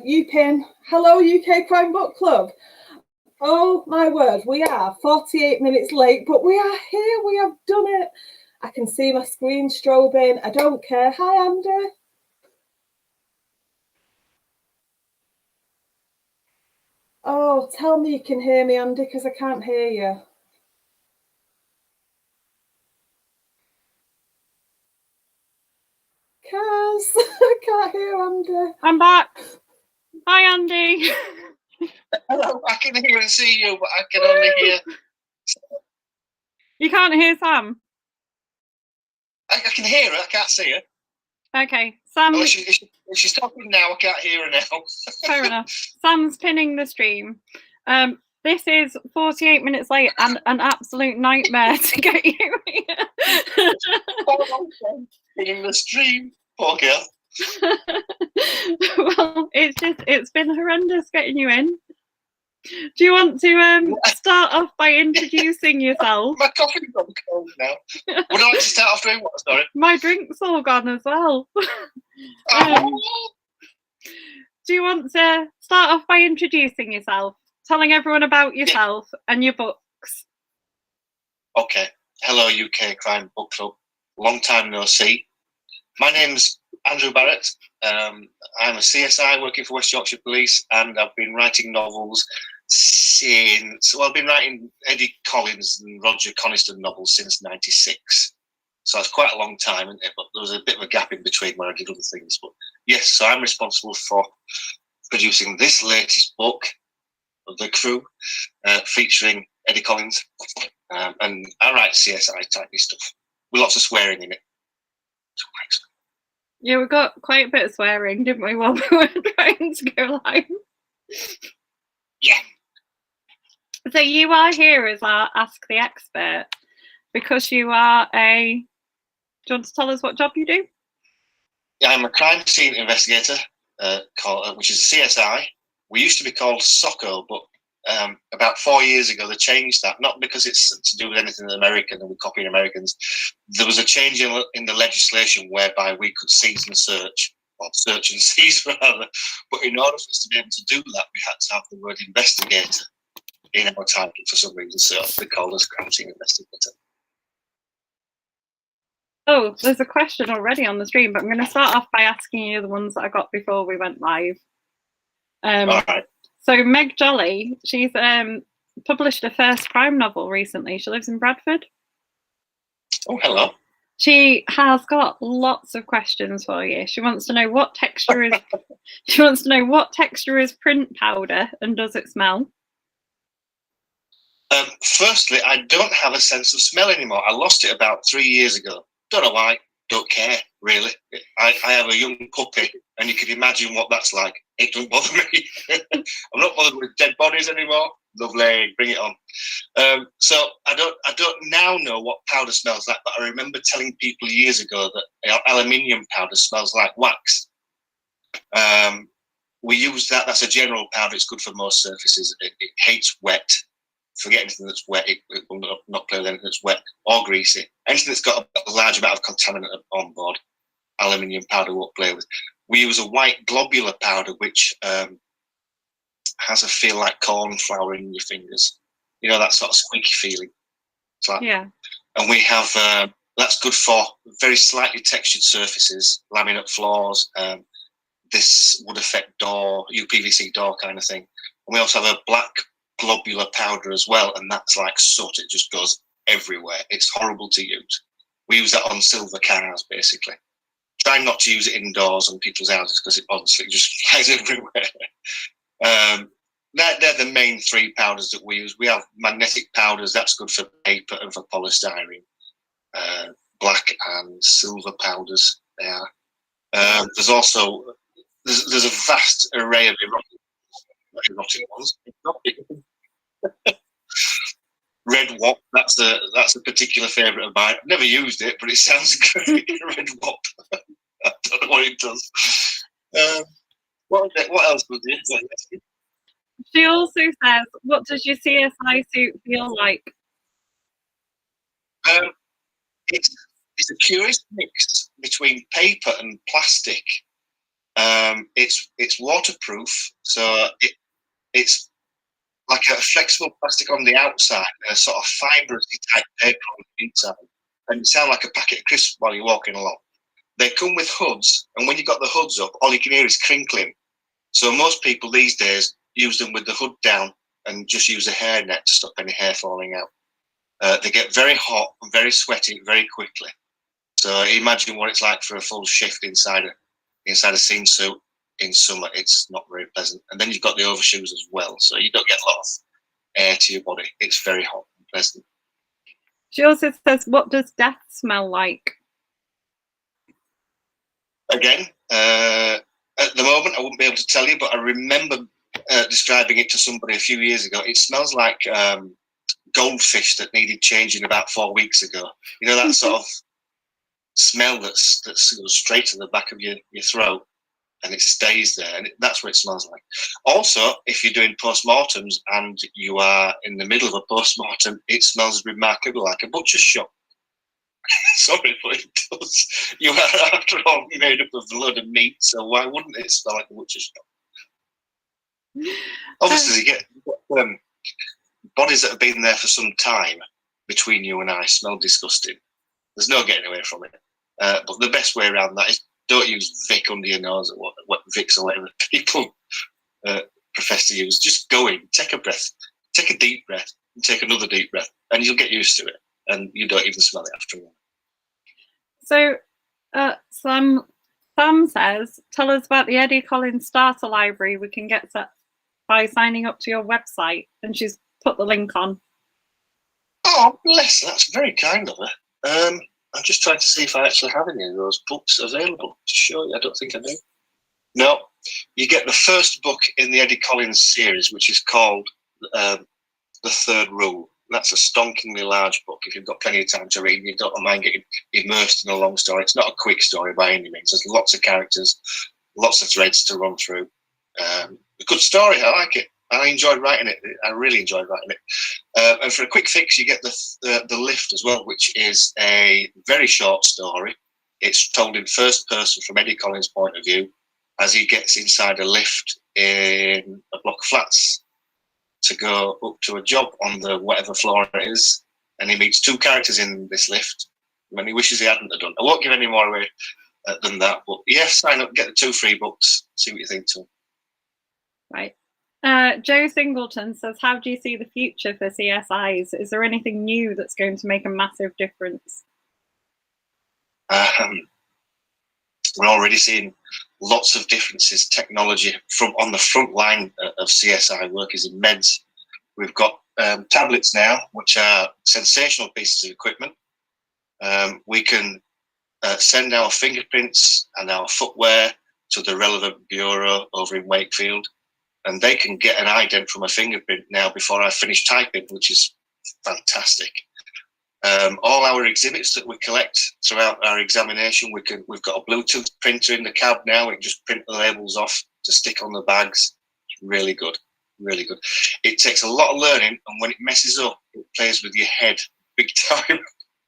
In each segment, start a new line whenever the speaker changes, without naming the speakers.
UK. Hello, UK Crime Book Club. Oh my word, we are 48 minutes late, but we are here. We have done it. I can see my screen strobing. I don't care. Hi, Andy. Oh, tell me you can hear me, Andy, because I can't hear you. Kaz, I can't hear Andy.
I'm back. Hi, Andy.
Hello, I can hear and see you, but I can only hear.
You can't hear Sam?
I can hear her, I can't see her.
Okay, Sam.
Well, if she's talking now, I can't hear her now.
Fair enough. Sam's pinning the stream. This is 48 minutes late and an absolute nightmare to get you here.
Pinning the stream, poor girl.
Well, it's been horrendous getting you in. Do you want to start off by introducing yourself?
My coffee's gone cold now. Would I like to start off doing what? Sorry.
My drink's all gone as well. Do you want to start off by introducing yourself, telling everyone about yourself and your books?
Okay. Hello, UK Crime Book Club. Long time no see. My name's Andrew Barrett. I'm a CSI working for West Yorkshire Police, and I've been writing novels since, well, I've been writing Eddie Collins and Roger Coniston novels since '96. So it's quite a long time, isn't it? But there was a bit of a gap in between where I did other things. But yes, so I'm responsible for producing this latest book of The Crew, featuring Eddie Collins. And I write CSI type stuff with lots of swearing in it.
Yeah, we got quite a bit of swearing, didn't we, while we were trying to go live?
Yeah.
So you are here as our Ask the Expert because you are a... Do you want to tell us what job you do?
Yeah, I'm a crime scene investigator, which is a CSI. We used to be called SOCO, but about 4 years ago they changed that, not because it's to do with anything American and we're copying Americans. There was a change in the legislation whereby we could seize and search, or search and seize rather, but in order for us to be able to do that we had to have the word investigator in our title for some reason, so they called us crime scene investigator.
Oh, there's a question already on the stream, but I'm going to start off by asking you the ones that I got before we went live.
All right.
So Meg Jolly, she's published her first crime novel recently. She lives in Bradford.
Oh, hello.
She has got lots of questions for you. She wants to know what texture is. She wants to know what texture is print powder and does it smell?
Firstly, I don't have a sense of smell anymore. I lost it about 3 years ago. Don't know why. Don't care, really. I have a young puppy, and you can imagine what that's like. It doesn't bother me. I'm not bothered with dead bodies anymore. Lovely, bring it on. So I don't now know what powder smells like, but I remember telling people years ago that aluminium powder smells like wax. We use that. That's a general powder. It's good for most surfaces. It hates wet. Forget anything that's wet. It will not play with anything that's wet or greasy. Anything that's got a large amount of contaminant on board, aluminium powder won't play with. We use a white globular powder, which has a feel like corn flour in your fingers. You know, that sort of squeaky feeling. It's like,
yeah.
And we have, that's good for very slightly textured surfaces, laminate floors, this would affect door, UPVC door kind of thing. And we also have a black globular powder as well, and that's like soot. It just goes everywhere. It's horrible to use. We use that on silver cars, basically. Try not to use it indoors on people's houses because it honestly just flies everywhere. They're the main three powders that we use. We have magnetic powders. That's good for paper and for polystyrene. Black and silver powders. They are. There's also there's a vast array of erotic ones. Red Wop, that's a particular favourite of mine. I've never used it, but it sounds great. Red Wop. I don't know what it does. What else was it?
She also says, what does your CSI suit feel like?
It's a curious mix between paper and plastic. It's waterproof, so it's like a flexible plastic on the outside and a sort of fibrousy type paper on the inside. And it sounds like a packet of crisps while you're walking along. They come with hoods, and when you've got the hoods up, all you can hear is crinkling. So most people these days use them with the hood down and just use a hairnet to stop any hair falling out. They get very hot and very sweaty very quickly. So imagine what it's like for a full shift inside a scene suit in summer. It's not very pleasant. And then you've got the overshoes as well, so you don't get a lot of air to your body. It's very hot and pleasant.
She also says, what does death smell like?
Again, at the moment, I wouldn't be able to tell you, but I remember describing it to somebody a few years ago. It smells like goldfish that needed changing about 4 weeks ago. You know, that sort of smell that goes straight to the back of your throat, and it stays there, and that's what it smells like. Also, if you're doing postmortems and you are in the middle of a postmortem, it smells remarkably like a butcher's shop. Sorry, but it does. You are, after all, made up of a load of meat, so why wouldn't it smell like a butcher's shop? Obviously, you get bodies that have been there for some time between you and I smell disgusting. There's no getting away from it. But the best way around that is don't use Vic under your nose, or what Vicks or whatever people profess to use. Just go in, take a breath, take a deep breath, and take another deep breath, and you'll get used to it, and you don't even smell it after a while.
So, Sam says, tell us about the Eddie Collins Starter Library we can get set by signing up to your website, and she's put the link on.
Oh, bless, that's very kind of her. I'm just trying to see if I actually have any of those books available. Sure, I don't think I do. No, you get the first book in the Eddie Collins series, which is called The Third Rule. That's a stonkingly large book. If you've got plenty of time to read, you don't mind getting immersed in a long story. It's not a quick story by any means. There's lots of characters, lots of threads to run through. A good story. I like it. I enjoyed writing it. I really enjoyed writing it. And for a quick fix, you get the Lift as well, which is a very short story. It's told in first person from Eddie Collins' point of view as he gets inside a lift in a block of flats to go up to a job on the whatever floor it is, and he meets two characters in this lift when he wishes he hadn't have done. I won't give any more away than that, but yes, sign up, get the 2 free books, see what you think to them.
Right. Joe Singleton says, how do you see the future for CSIs? Is there anything new that's going to make a massive difference?
We're already seeing lots of differences. Technology from on the front line of CSI work is in meds. We've got tablets now, which are sensational pieces of equipment. We can send our fingerprints and our footwear to the relevant bureau over in Wakefield, and they can get an ident from a fingerprint now before I finish typing, which is fantastic. All our exhibits that we collect throughout our examination, we've got a Bluetooth printer in the cab now. We can just print the labels off to stick on the bags. Really good, really good. It takes a lot of learning, and when it messes up, it plays with your head big time.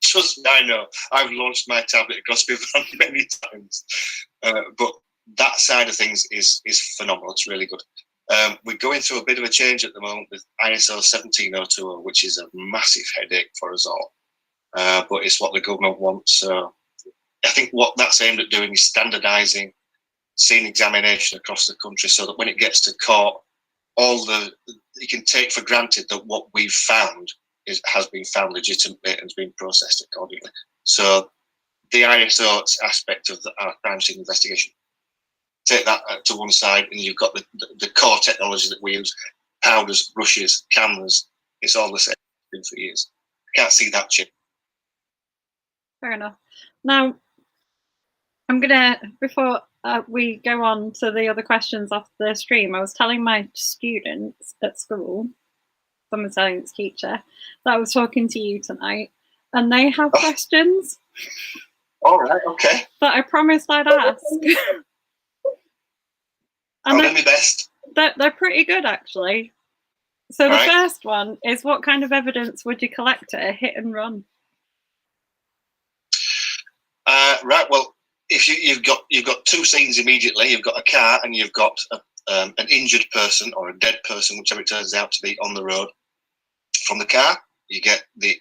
Trust me, I know. I've launched my tablet across my van many times, but that side of things is phenomenal. It's really good. We're going through a bit of a change at the moment with ISO 17020, which is a massive headache for us all. But it's what the government wants. So I think what that's aimed at doing is standardising scene examination across the country, so that when it gets to court, you can take for granted that what we've found has been found legitimately and has been processed accordingly. So the ISO aspect of our crime scene investigation, take that to one side, and you've got the core technology that we use: powders, brushes, cameras. It's all the same. It's been for years. I can't see that change.
Fair enough. Now, I'm gonna, before we go on to the other questions off the stream, I was telling my students at school, I'm a science teacher, that I was talking to you tonight, and they have questions.
All right, okay.
That I promised I'd ask.
I'll do my best.
They're pretty good, actually. So the first one is, what kind of evidence would you collect at a hit and run?
Right, well, if you've got two scenes immediately, you've got a car and you've got an injured person or a dead person, whichever it turns out to be, on the road. From the car, you get the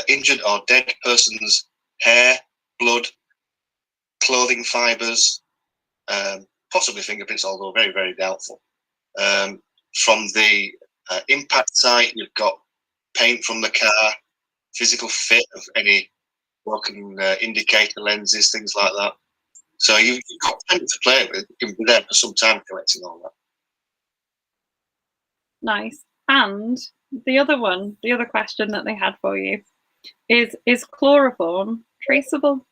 injured or dead person's hair, blood, clothing fibres, possibly fingerprints, although very, very doubtful. From the impact site, you've got paint from the car, physical fit of any broken indicator lenses, things like that. So you've got plenty to play with. You can be there for some time collecting all that.
Nice. And the other question that they had for you is chloroform traceable?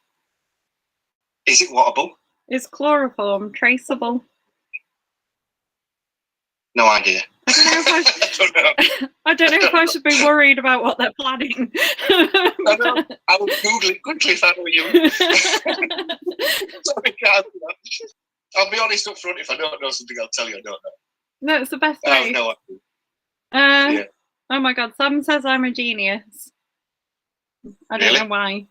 Is it wattable?
Is chloroform traceable?
No idea.
I don't know if I should be worried about what they're planning.
I will Google it quickly if I were you. I'll be honest up front. If I don't know something, I'll tell you I don't know.
No, it's the best way.
I have no idea. Yeah.
Oh my God, Sam says I'm a genius. I don't know why.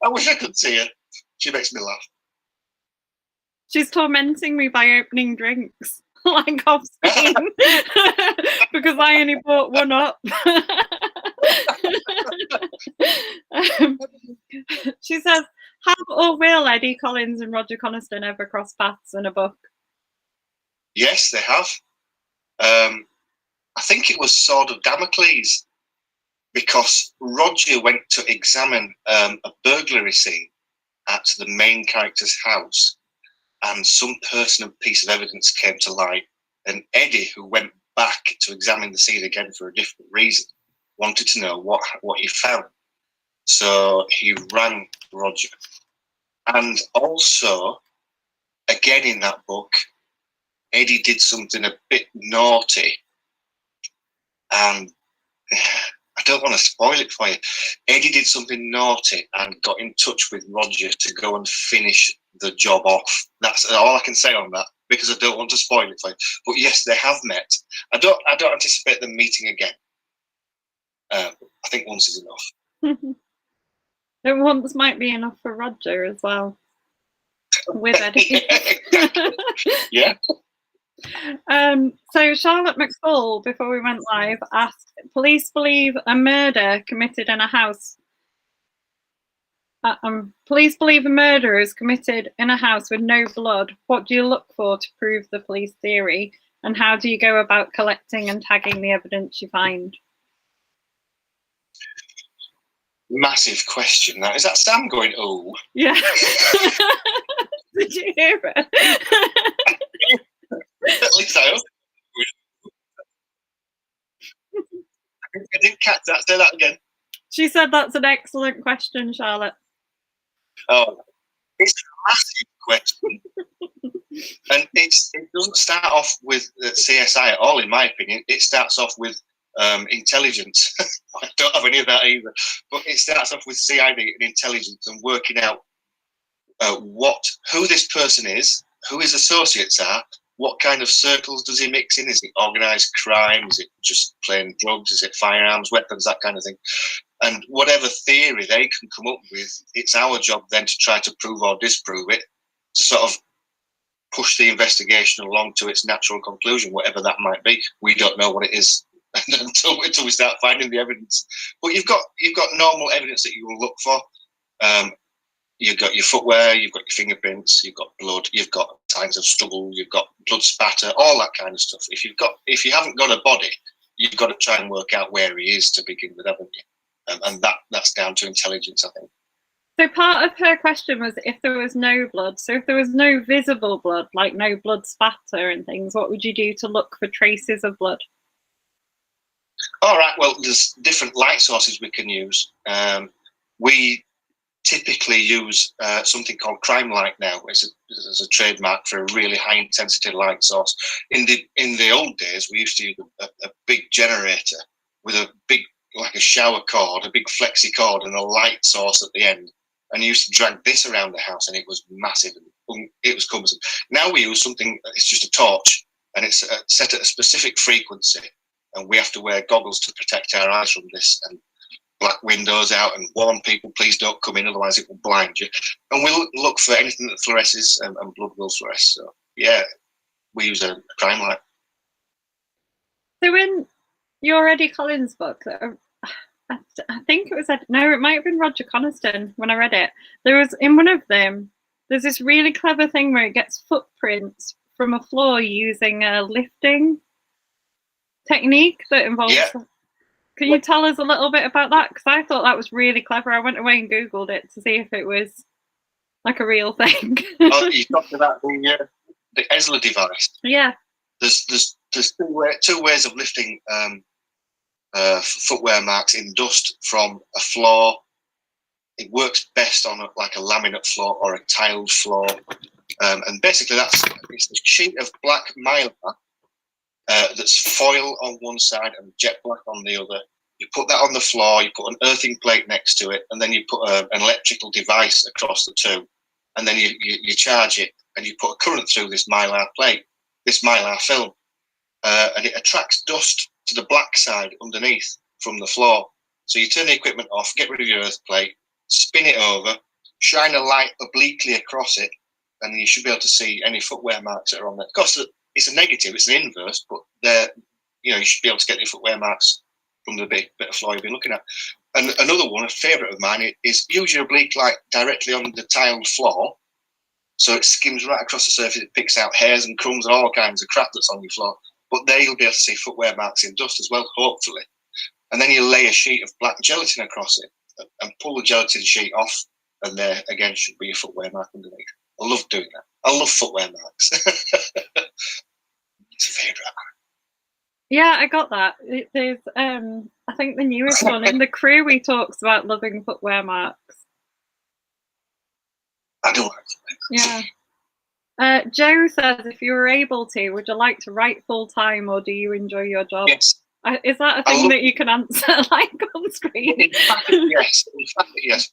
I wish I could see her. She makes me laugh.
She's tormenting me by opening drinks, like off screen, because I only bought one up. She says, have or will Eddie Collins and Roger Coniston ever cross paths in a book?
Yes, they have. I think it was Sword of Damocles, because Roger went to examine a burglary scene at the main character's house, and some personal piece of evidence came to light, and Eddie, who went back to examine the scene again for a different reason, wanted to know what he found. So he rang Roger. And also, again in that book, Eddie did something a bit naughty, and I don't want to spoil it for you. Eddie did something naughty and got in touch with Roger to go and finish the job off. That's all I can say on that, because I don't want to spoil it for you. But yes, they have met. I don't anticipate them meeting again. I think once is enough.
And once might be enough for Roger as well. With Eddie.
Yeah.
So Charlotte McFall, before we went live, asked, police believe a murder committed in a house. Police believe a murder is committed in a house with no blood. What do you look for to prove the police theory? And how do you go about collecting and tagging the evidence you find?
Massive question. That is that Sam going, oh?
Yeah. Did you hear it?
At least I hope. I didn't catch that. Say that again.
She said that's an excellent question, Charlotte.
Oh, it's a massive question. And it doesn't start off with CSI at all, in my opinion. It starts off with intelligence. I don't have any of that either. But it starts off with CID and intelligence and working out who this person is, who his associates are, what kind of circles does he mix in? Is it organised crime? Is it just plain drugs? Is it firearms, weapons, that kind of thing? And whatever theory they can come up with, it's our job then to try to prove or disprove it, to sort of push the investigation along to its natural conclusion, whatever that might be. We don't know what it is until we start finding the evidence. But you've got normal evidence that you will look for. You've got your footwear, you've got your fingerprints, you've got blood, you've got signs of struggle, you've got blood spatter, all that kind of stuff. If you haven't got a body, you've got to try and work out where he is to begin with, haven't you? And that's down to intelligence, I think.
So part of her question was if there was no blood. So if there was no visible blood, like no blood spatter and things, what would you do to look for traces of blood?
All right, well, there's different light sources we can use. We typically use something called crime light now. It's a trademark for a really high intensity light source. In the old days, we used to use a big generator with a big, like a shower cord, a big flexi cord and a light source at the end. And you used to drag this around the house and it was massive. And it was cumbersome. Now we use something, it's just a torch and it's set at a specific frequency. And we have to wear goggles to protect our eyes from this. And black windows out and warn people, please don't come in, otherwise it will blind you. And we look for anything that fluoresces, and blood will fluoresce. So yeah, we use a crime light.
So in your Eddie Collins book, I think it was, no, it might have been Roger Coniston when I read it. There was, in one of them, there's this really clever thing where it gets footprints from a floor using a lifting technique that involves... Yeah. Can you tell us a little bit about that? Because I thought that was really clever. I went away and Googled it to see if it was like a real thing.
Oh, you talked about the ESLA device.
Yeah.
There's two ways of lifting footwear marks in dust from a floor. It works best on like a laminate floor or a tiled floor, and basically it's a sheet of black mylar that's foil on one side and jet black on the other. You put that on the floor, you put an earthing plate next to it, and then you put an electrical device across the two, and then you charge it, and you put a current through this mylar plate, this mylar film, and it attracts dust to the black side underneath from the floor. So you turn the equipment off, get rid of your earth plate, spin it over, shine a light obliquely across it, and you should be able to see any footwear marks that are on there. Of course, it's a negative, it's an inverse, but you should be able to get the footwear marks from the bit of floor you've been looking at. And another one, a favourite of mine, is use your oblique light directly on the tiled floor, so it skims right across the surface. It picks out hairs and crumbs and all kinds of crap that's on your floor. But there you'll be able to see footwear marks in dust as well, hopefully. And then you lay a sheet of black gelatin across it and pull the gelatin sheet off, and there again should be a footwear mark underneath. I love doing that. I love footwear marks. It's a favourite.
Yeah, I got that. There's, I think the newest one in the crew, he talks about loving footwear marks.
I do like it.
Yeah. Joe says, if you were able to, would you like to write full time, or do you enjoy your job?
Yes.
Is that a thing that you can answer like on screen?
In fact, yes.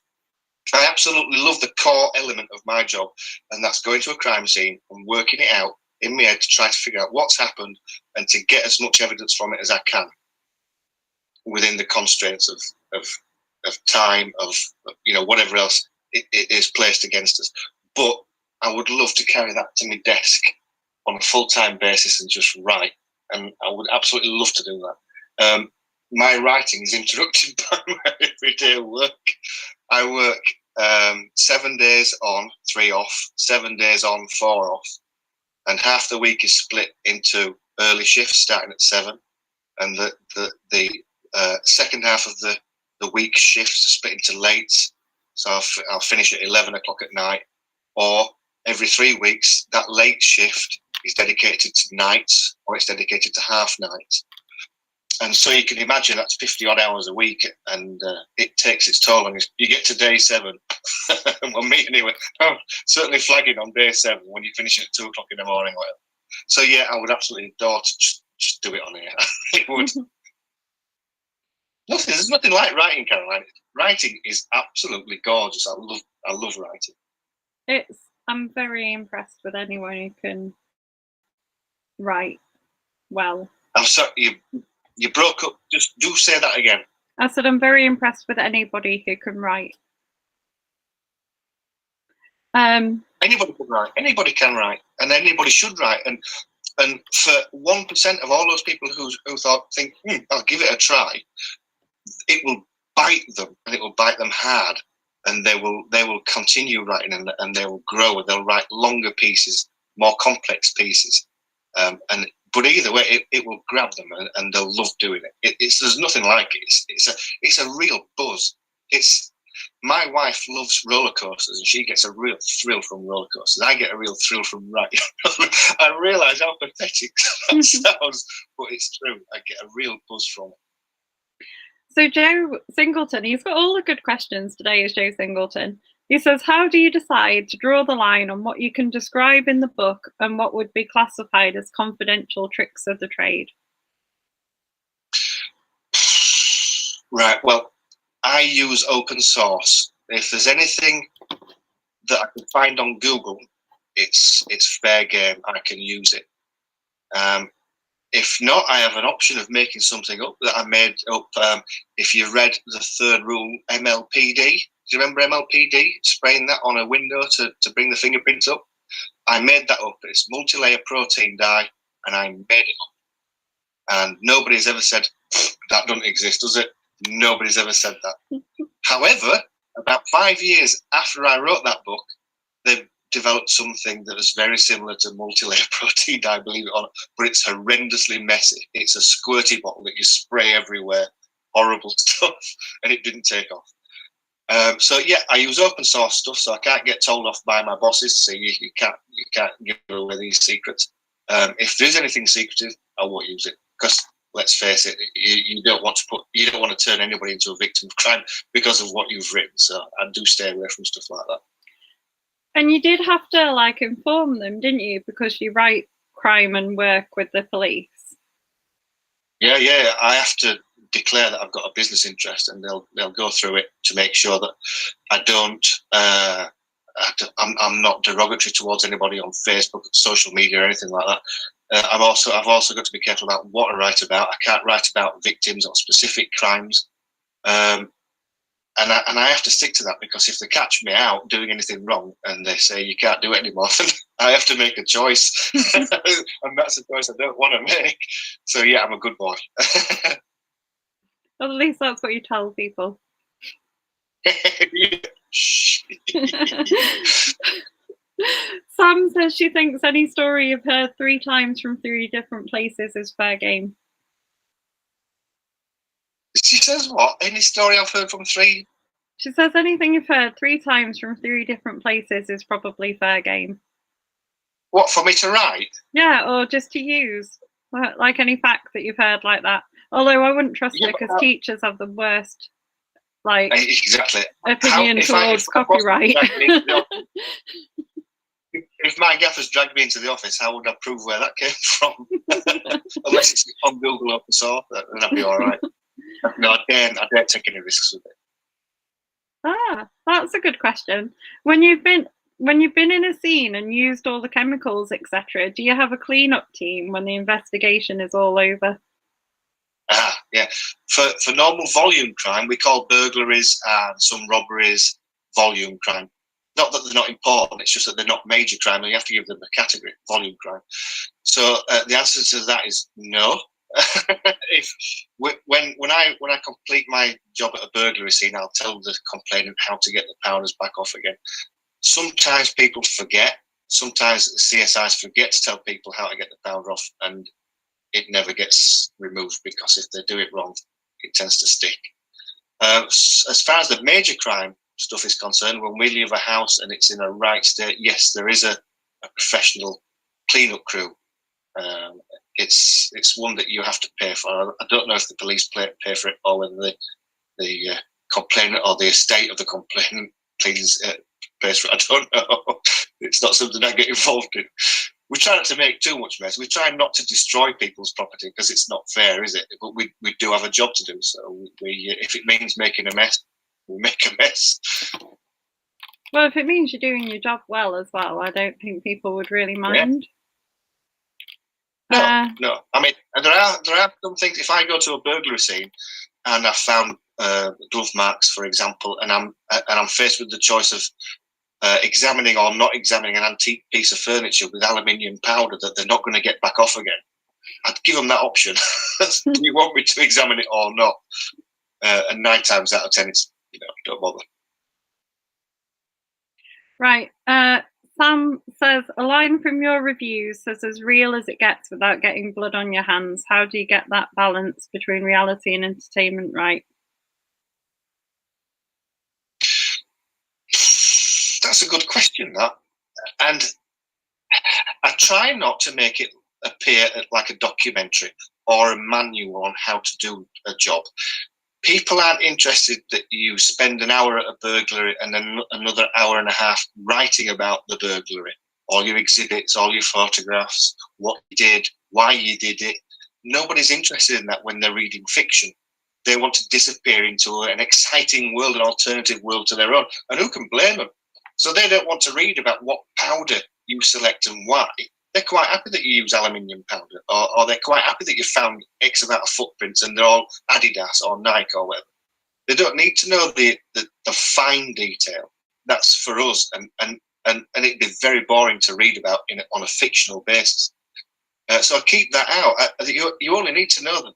I absolutely love the core element of my job, and that's going to a crime scene and working it out in my head to try to figure out what's happened and to get as much evidence from it as I can within the constraints of time, of whatever else it is placed against us. But I would love to carry that to my desk on a full-time basis and just write, and I would absolutely love to do that. My writing is interrupted by my everyday work. I work 7 days on, 3 off, 7 days on, 4 off, and half the week is split into early shifts starting at 7, and the second half of the week shifts are split into late. So I'll finish at 11 o'clock at night, or every 3 weeks that late shift is dedicated to nights, or it's dedicated to half nights. And so you can imagine that's 50 odd hours a week, and it takes its toll on you. You get to day 7, well, me anyway, I'm certainly flagging on day 7 when you finish at 2 o'clock in the morning. Whatever. So yeah, I would absolutely adore to just do it on here. It would. There's nothing like writing, Caroline. Writing is absolutely gorgeous. I love writing.
I'm very impressed with anyone who can write well.
I'm sorry, you broke up. Just do say that again.
I said I'm very impressed with anybody who can write.
Anybody can write. Anybody can write, and anybody should write. And for 1% of all those people who think, I'll give it a try, it will bite them, and it will bite them hard, and they will continue writing, and they will grow. They'll write longer pieces, more complex pieces, but either way, it will grab them, and they'll love doing it. There's nothing like it. It's a real buzz. My wife loves roller coasters, and she gets a real thrill from roller coasters. I get a real thrill from writing. I realise how pathetic that sounds, but it's true. I get a real buzz from it.
So Joe Singleton, he's got all the good questions today, is Joe Singleton. He says, how do you decide to draw the line on what you can describe in the book and what would be classified as confidential tricks of the trade?
Right, well, I use open source. If there's anything that I can find on Google, it's fair game. I can use it. If not, I have an option of making something up that I made up. If you read the third rule, MLPD, do you remember MLPD? Spraying that on a window to bring the fingerprints up? I made that up. It's multi-layer protein dye, and I made it up. And nobody's ever said, that doesn't exist, does it? Nobody's ever said that. However, about 5 years after I wrote that book, they've developed something that is very similar to multi-layer protein dye, believe it or not, but it's horrendously messy. It's a squirty bottle that you spray everywhere, horrible stuff, and it didn't take off. So yeah, I use open source stuff, so I can't get told off by my bosses. So you can't give away these secrets. If there's anything secretive, I won't use it, because let's face it, you don't want to turn anybody into a victim of crime because of what you've written. So I do stay away from stuff like that.
And you did have to like inform them, didn't you? Because you write crime and work with the police. Yeah.
I have to declare that I've got a business interest, and they'll go through it to make sure that I don't. I'm not derogatory towards anybody on Facebook, social media, or anything like that. I've also got to be careful about what I write about. I can't write about victims or specific crimes. And I have to stick to that, because if they catch me out doing anything wrong and they say you can't do it anymore, then I have to make a choice. And that's a choice I don't want to make. So yeah, I'm a good boy.
Well, at least that's what you tell people. Sam says she thinks any story you've heard 3 times from 3 different places is fair game.
She says what? Any story I've heard from 3?
She says anything you've heard 3 times from 3 different places is probably fair game.
What, for me to write?
Yeah, or just to use. Like any fact that you've heard like that. Although I wouldn't trust it, because teachers have the worst
exactly
opinion towards copyright.
If my gaffers dragged me into the office, how would I prove where that came from? Unless it's on Google open source, then I'd be all right. No, I dare take any risks with it.
Ah, that's a good question. When you've been in a scene and used all the chemicals, etc., do you have a cleanup team when the investigation is all over?
Yeah. For normal volume crime, we call burglaries and some robberies volume crime. Not that they're not important, it's just that they're not major crime, and you have to give them a category, volume crime. So the answer to that is no. When I complete my job at a burglary scene, I'll tell the complainant how to get the powders back off again. Sometimes people forget. Sometimes CSIs forget to tell people how to get the powder off, and it never gets removed, because if they do it wrong, it tends to stick. As far as the major crime stuff is concerned, when we leave a house and it's in a right state, yes, there is a professional cleanup crew. It's one that you have to pay for. I don't know if the police pay for it, or whether the complainant or the estate of the complainant pays for it. I don't know. It's not something I get involved in. We try not to make too much mess. We try not to destroy people's property, because it's not fair, is it? But we do have a job to do. So if it means making a mess, we make a mess.
Well, if it means you're doing your job well as well, I don't think people would really mind.
Yeah. No. I mean, there are some things. If I go to a burglary scene and I found glove marks, for example, and I'm faced with the choice of examining or not examining an antique piece of furniture with aluminium powder that they're not going to get back off again, I'd give them that option. Do you want me to examine it or not? And 9 times out of 10, it's, don't bother.
Right. Sam says, a line from your review says, as real as it gets without getting blood on your hands. How do you get that balance between reality and entertainment right?
That's a good question, that. And I try not to make it appear like a documentary or a manual on how to do a job. People aren't interested that you spend an hour at a burglary and then another hour and a half writing about the burglary, all your exhibits, all your photographs, what you did, why you did it. Nobody's interested in that when they're reading fiction. They want to disappear into an exciting world, an alternative world to their own. And who can blame them? So they don't want to read about what powder you select and why. they're quite happy that you use aluminium powder, or they're quite happy that you found X amount of footprints and they're all Adidas or Nike or whatever. They don't need to know the fine detail. That's for us, and it'd be very boring to read about on a fictional basis. So I keep that out. You only need to know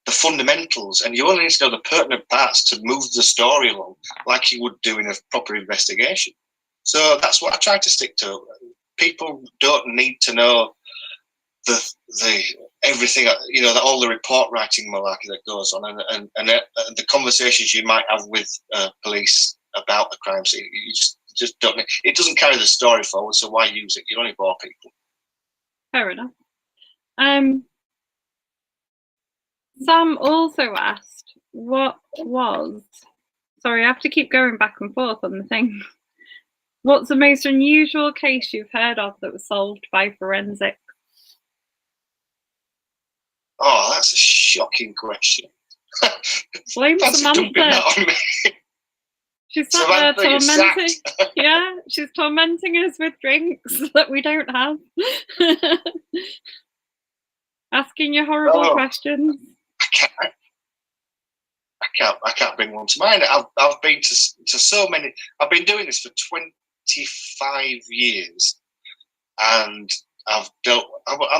the fundamentals, and you only need to know the pertinent parts to move the story along, like you would do in a proper investigation. So that's what I try to stick to. People don't need to know the everything, all the report writing malarkey that goes on, and the conversations you might have with police about the crime scene. You just don't. It doesn't carry the story forward, so why use it? You only bore people.
Fair enough. Sam also asked, sorry, I have to keep going back and forth on the thing. What's the most unusual case you've heard of that was solved by forensics?
Oh, that's a shocking question.
Blame Samantha. She's sat there tormenting. Yeah, she's tormenting us with drinks that we don't have. Asking you horrible questions.
I can't bring one to mind. I've been to so many. I've been doing this for 25 years, and I'm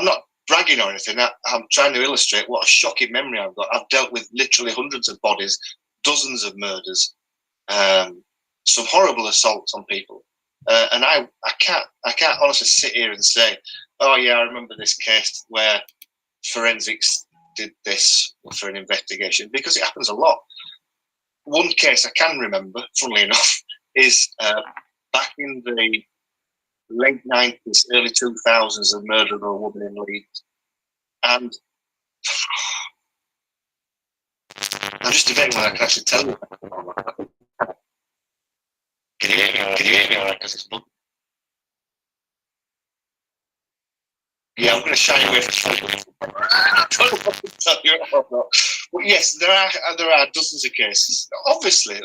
not bragging or anything. I'm trying to illustrate what a shocking memory I've got. I've dealt with literally hundreds of bodies, dozens of murders, some horrible assaults on people, and I can't honestly sit here and say, oh yeah, I remember this case where forensics did this for an investigation, because it happens a lot. One case I can remember, funnily enough, is back in the late 90s, early 2000s, a murder of a woman in Leeds. And I'm just debating whether I can actually tell you. Can you hear me? Because it's blood. Yeah, I'm going to shy away from I don't know what to tell you about that. But yes, there are dozens of cases. Obviously,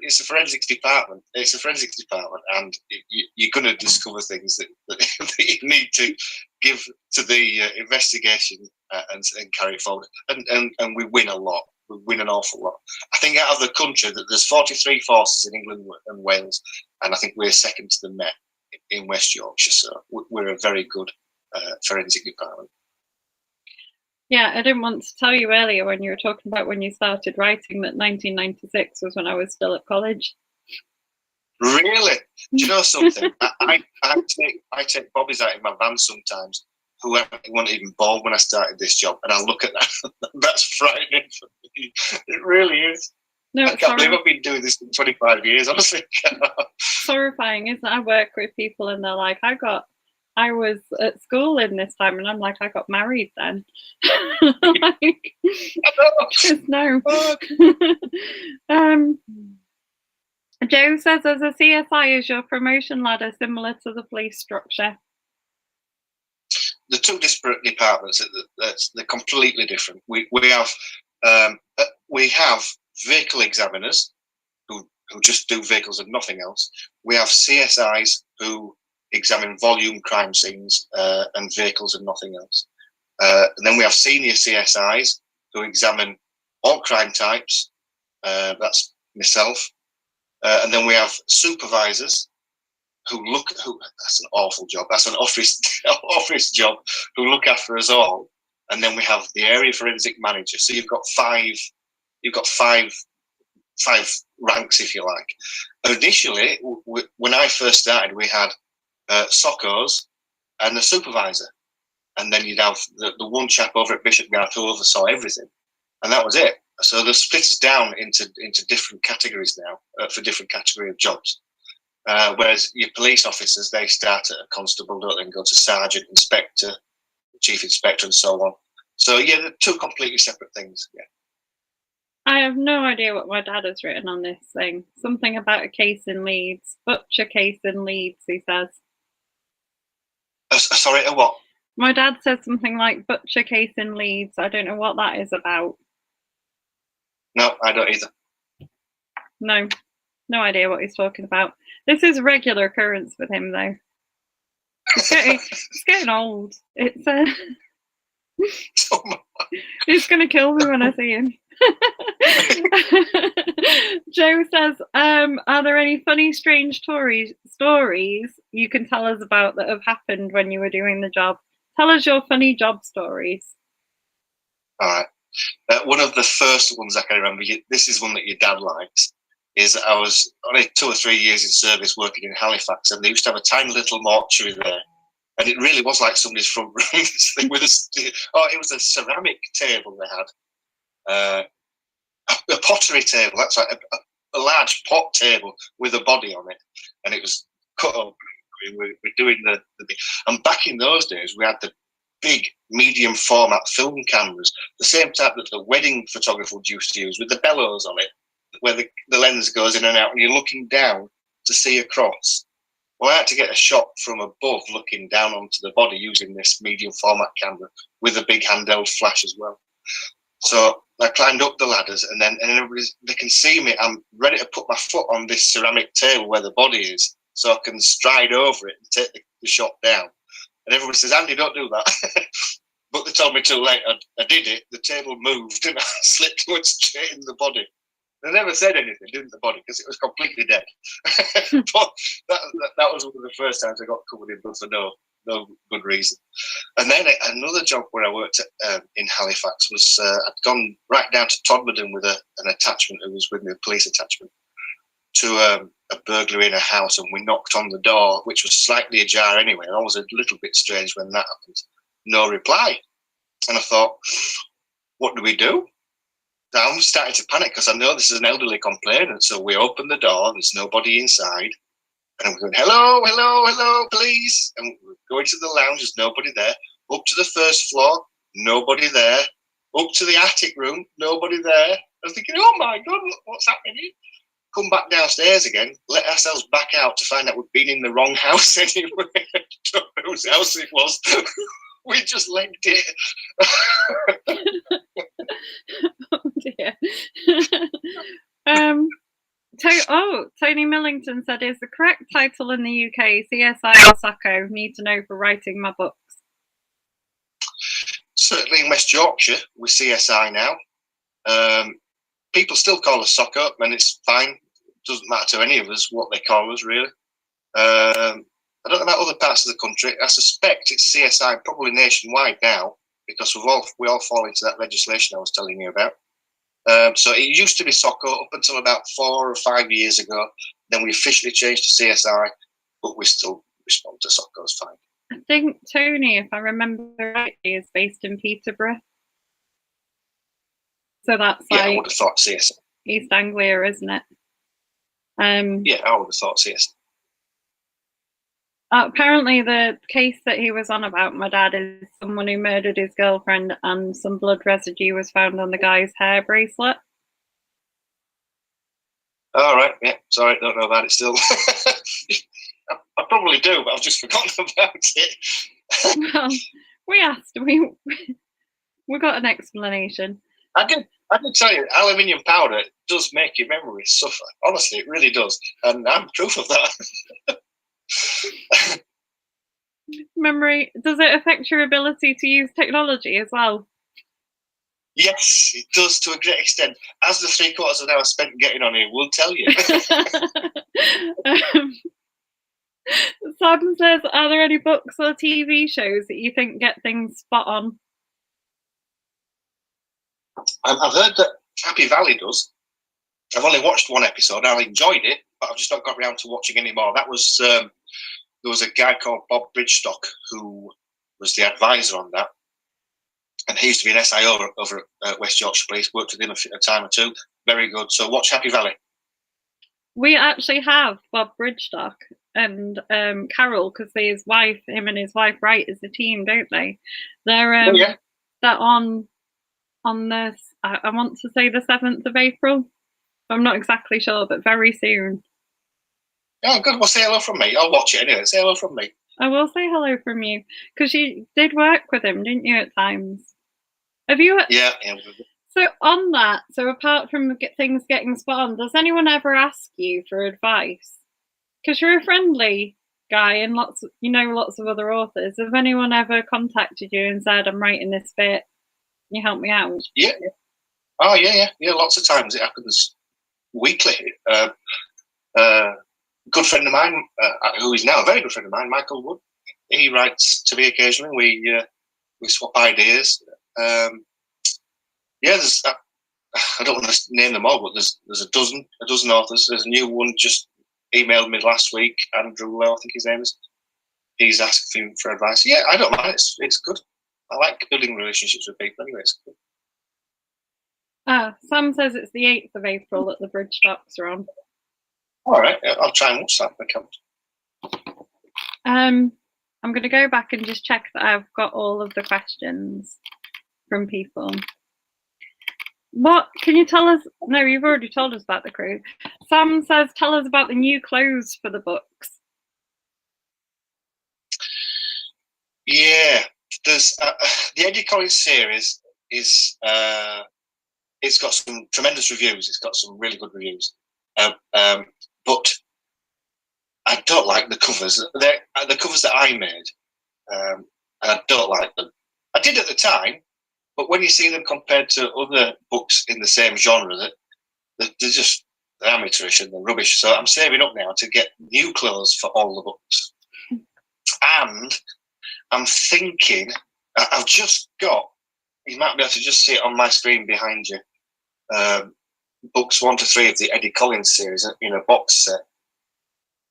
it's a forensics department. It's a forensics department, and you're going to discover things that you need to give to the investigation and carry it forward. And we win a lot. We win an awful lot. I think out of the country, that there's 43 forces in England and Wales, and I think we're second to the Met in West Yorkshire. So we're a very good forensic department.
Yeah, I didn't want to tell you earlier when you were talking about when you started writing that 1996 was when I was still at college.
Really? Do you know something? I take bobbies out in my van sometimes who weren't even born when I started this job, and I look at that. That's frightening for me. It really is.
No,
I can't believe I've been doing this for 25 years, honestly.
It's horrifying, isn't it? I work with people and they're like, I was at school in this time, and I'm like, I got married then. Like, just no. Joe says, as a CSI, is your promotion ladder similar to the police structure?
The two disparate departments, they're completely different. We have vehicle examiners who just do vehicles and nothing else. We have CSIs who examine volume crime scenes and vehicles and nothing else. And then we have senior CSIs who examine all crime types. That's myself. And then we have supervisors that's an awful job. That's an office job, who look after us all. And then we have the area forensic manager. So you've got five ranks, if you like. Initially, when I first started, we had SOCOs and a supervisor, and then you'd have the one chap over at Bishopgarth who oversaw everything, and that was it. So they're split us down into different categories now for different category of jobs. Whereas your police officers, they start at a constable, don't they, and go to sergeant, inspector, chief inspector, and so on. So yeah, they're two completely separate things. Yeah.
I have no idea what my dad has written on this thing. Something about a case in Leeds, butcher case in Leeds, he says.
Sorry, a what?
My dad said something like butcher case in Leeds. I don't know what that is about.
No, I don't either.
No idea what he's talking about. This is a regular occurrence with him, though. It's getting old. It's he's gonna kill me when I see him. Joe says, are there any funny, strange stories you can tell us about that have happened when you were doing the job? Tell us your funny job stories.
All right. One of the first ones I can remember, this is one that your dad likes, is I was only 2 or 3 years in service working in Halifax, and they used to have a tiny little mortuary there. And it really was like somebody's front room thing with it was a ceramic table they had. A pottery table, that's right, a large pot table with a body on it. And it was cut open. We're doing the and back in those days, we had the big medium format film cameras, the same type that the wedding photographer would used to use, with the bellows on it, where the lens goes in and out, and you're looking down to see across. Well, I had to get a shot from above looking down onto the body using this medium format camera with a big handheld flash as well. So I climbed up the ladders, and they can see me. I'm ready to put my foot on this ceramic table where the body is, so I can stride over it and take the shot down. And everybody says, Andy, don't do that. But they told me too late. I did it. The table moved, and I slipped and went straight in the body. They never said anything, didn't the body, because it was completely dead. But that was one of the first times I got covered in blood for no good reason. And then another job where I worked in Halifax was I'd gone right down to Todmorden with an attachment who was with me, a police attachment, to a burglary in a house, and we knocked on the door, which was slightly ajar anyway. And I was a little bit strange when that happened. No reply. And I thought, what do we do? Now I'm starting to panic because I know this is an elderly complainant. So we open the door, there's nobody inside. And I'm going, hello, hello, hello, police. And we're going to the lounge, there's nobody there. Up to the first floor, nobody there. Up to the attic room, nobody there. I was thinking, oh my God, what's happening? Come back downstairs again, let ourselves back out to find out we'd been in the wrong house anyway. Don't know whose house it was. We just legged it.
Oh dear. Tony Millington said, is the correct title in the UK CSI or Socko? Need to know for writing my books.
Certainly in West Yorkshire with CSI now. People still call us Socko, and it's fine. Doesn't matter to any of us what they call us, really. I don't know about other parts of the country. I suspect it's CSI probably nationwide now, because we all fall into that legislation I was telling you about. So it used to be Socko up until about 4 or 5 years ago. Then we officially changed to CSI, but we still respond to Socko as fine.
I think Tony, if I remember rightly, is based in Peterborough. So that's
I would have thought CSI.
East Anglia, isn't it?
I would have thought CSI.
Apparently the case that he was on about my dad is someone who murdered his girlfriend, and some blood residue was found on the guy's hair bracelet.
All right, yeah, sorry, don't know about it still. I probably do, but I've just forgotten about it.
Well, we asked, we got an explanation.
I did tell you, aluminium powder does make your memory suffer. Honestly, it really does. And I'm proof of that.
Memory, does it affect your ability to use technology as well?
Yes, it does to a great extent. As the 3/4 of an hour spent getting on here will tell you.
Sam says, are there any books or TV shows that you think get things spot on?
I've heard that Happy Valley does. I've only watched one episode. I enjoyed it, but I've just not got around to watching any more. That was there was a guy called Bob Bridgestock who was the advisor on that, and he used to be an SIO over at West Yorkshire Police. Worked with him a time or two. Very good. So watch Happy Valley. We
actually have Bob Bridgestock and Carol, because him and his wife write as a team, don't they? They're they're on this. I want to say the 7th of April. I'm not exactly sure, but very soon.
Oh, good. Well, say hello from me. I'll watch it anyway. Say hello from me.
I will say hello from you, because you did work with him, didn't you, at times? Have you?
Yeah.
So on that, apart from things getting spot on, does anyone ever ask you for advice? Because you're a friendly guy and lots of other authors. Have anyone ever contacted you and said, I'm writing this bit, can you help me out?
Yeah. Oh, yeah. Lots of times it happens weekly. Good friend of mine, who is now a very good friend of mine, Michael Wood, he writes to me occasionally. We swap ideas. There's I don't want to name them all, but there's a dozen authors. There's a new one just emailed me last week, Andrew Lowe, I think his name is. He's asking for advice. Yeah, I don't mind. It's good. I like building relationships with people anyway. It's good.
Sam says it's the 8th of April that the bridge stocks are on.
All right, I'll try and watch that if I
can. I'm going to go back and just check that I've got all of the questions from people. What can you tell us? No, you've already told us about the crew. Sam says, tell us about the new clothes for the books.
Yeah, there's the Eddie Collins series is it's got some tremendous reviews. It's got some really good reviews, but I don't like the covers. They're the covers that I made, and I don't like them. I did at the time. But when you see them compared to other books in the same genre, they're amateurish and they're rubbish. So I'm saving up now to get new clothes for all the books. And I'm thinking, I've just got, you might be able to just see it on my screen behind you, books 1 to 3 of the Eddie Collins series in a box set.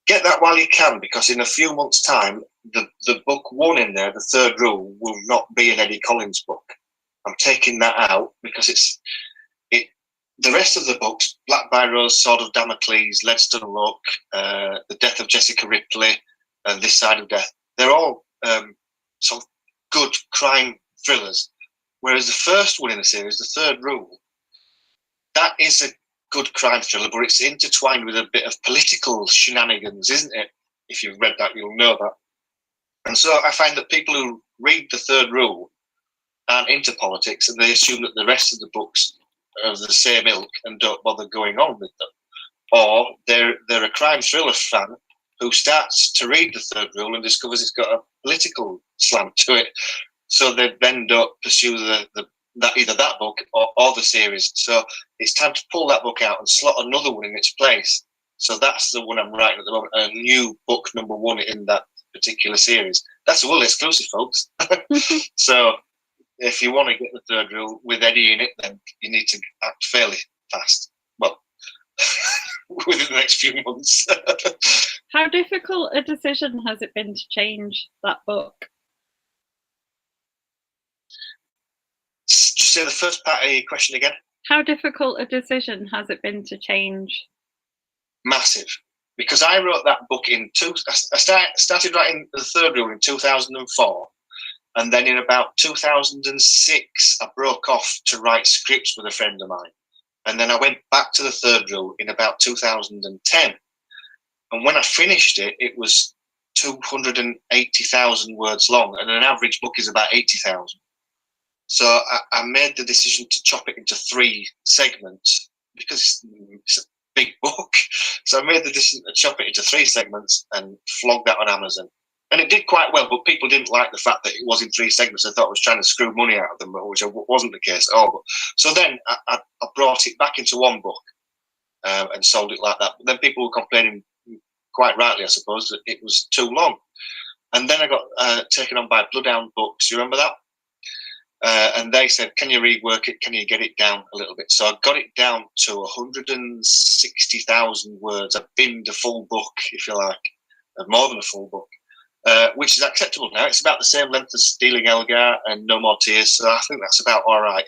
Get that while you can, because in a few months' time, the book 1 in there, the third rule, will not be an Eddie Collins book. I'm taking that out because the rest of the books, Black by Rose, Sword of Damocles, Leadstone Look, The Death of Jessica Ripley, and This Side of Death, they're all sort of good crime thrillers. Whereas the first one in the series, The Third Rule, that is a good crime thriller, but it's intertwined with a bit of political shenanigans, isn't it? If you've read that, you'll know that. And so I find that people who read The Third Rule aren't into politics, and they assume that the rest of the books are the same ilk and don't bother going on with them. Or they're a crime thriller fan who starts to read The Third Rule and discovers it's got a political slant to it, so they then don't pursue either that book or the series. So it's time to pull that book out and slot another one in its place. So that's the one I'm writing at the moment, a new book number 1 in that particular series. That's a world exclusive, folks. So if you want to get The Third Rule with Eddie in it, then you need to act fairly fast. Well, within the next few months.
How difficult a decision has it been to change that book?
Just say the first part of your question again.
How difficult a decision has it been to change?
Massive. Because I wrote that book I started writing The Third Rule in 2004. And then in about 2006, I broke off to write scripts with a friend of mine. And then I went back to The Third Rule in about 2010. And when I finished it, it was 280,000 words long. And an average book is about 80,000. So I made the decision to chop it into 3 segments because it's a big book. So I made the decision to chop it into 3 segments and flog that on Amazon. And it did quite well, but people didn't like the fact that it was in 3 segments. They thought I was trying to screw money out of them, which wasn't the case at all. So then I brought it back into 1 book and sold it like that. But then people were complaining, quite rightly, I suppose, that it was too long. And then I got taken on by Bloodhound Books. You remember that? And they said, can you rework it? Can you get it down a little bit? So I got it down to 160,000 words. I binned a full book, if you like, more than a full book. Which is acceptable now. It's about the same length as Stealing Elgar and No More Tears, so I think that's about all right.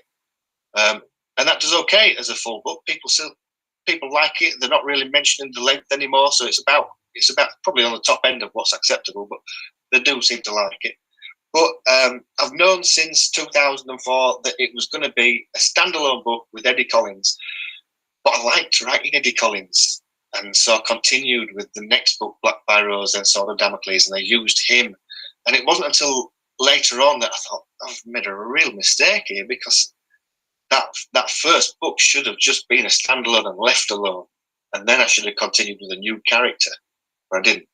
And that does okay as a full book. People like it. They're not really mentioning the length anymore, so it's about probably on the top end of what's acceptable, but they do seem to like it. But I've known since 2004 that it was going to be a standalone book with Eddie Collins, but I liked writing Eddie Collins. And so I continued with the next book, Black by Rose, and Sword of Damocles, and I used him. And it wasn't until later on that I thought, I've made a real mistake here, because that first book should have just been a standalone and left alone. And then I should have continued with a new character, but I didn't.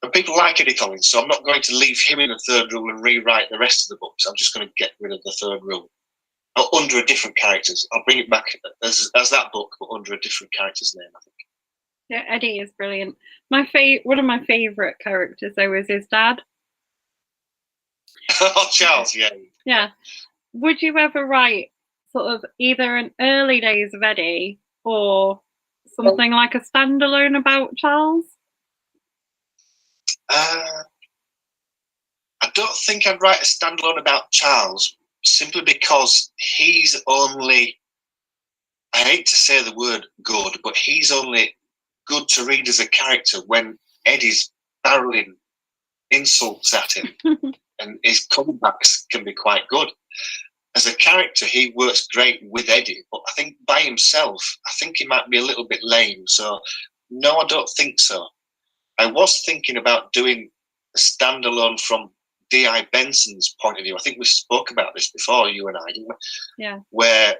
And people like Eddie Collins, so I'm not going to leave him in the third rule and rewrite the rest of the books. I'm just going to get rid of the third rule. Under a different character's. I'll bring it back as that book, but under a different character's name, I think.
Yeah, Eddie is brilliant. One of my favourite characters, though, is his dad.
Oh, Charles, yeah.
Yeah. Would you ever write sort of either an early days of Eddie or something like a standalone about Charles?
I don't think I'd write a standalone about Charles, simply because he's only, I hate to say the word good, but he's only good to read as a character when Eddie's barreling insults at him and his comebacks can be quite good. As a character, he works great with Eddie, but I think by himself, I think he might be a little bit lame. So, no, I don't think so. I was thinking about doing a standalone from D.I. Benson's point of view. I think we spoke about this before, you and I, didn't we?
Yeah.
Where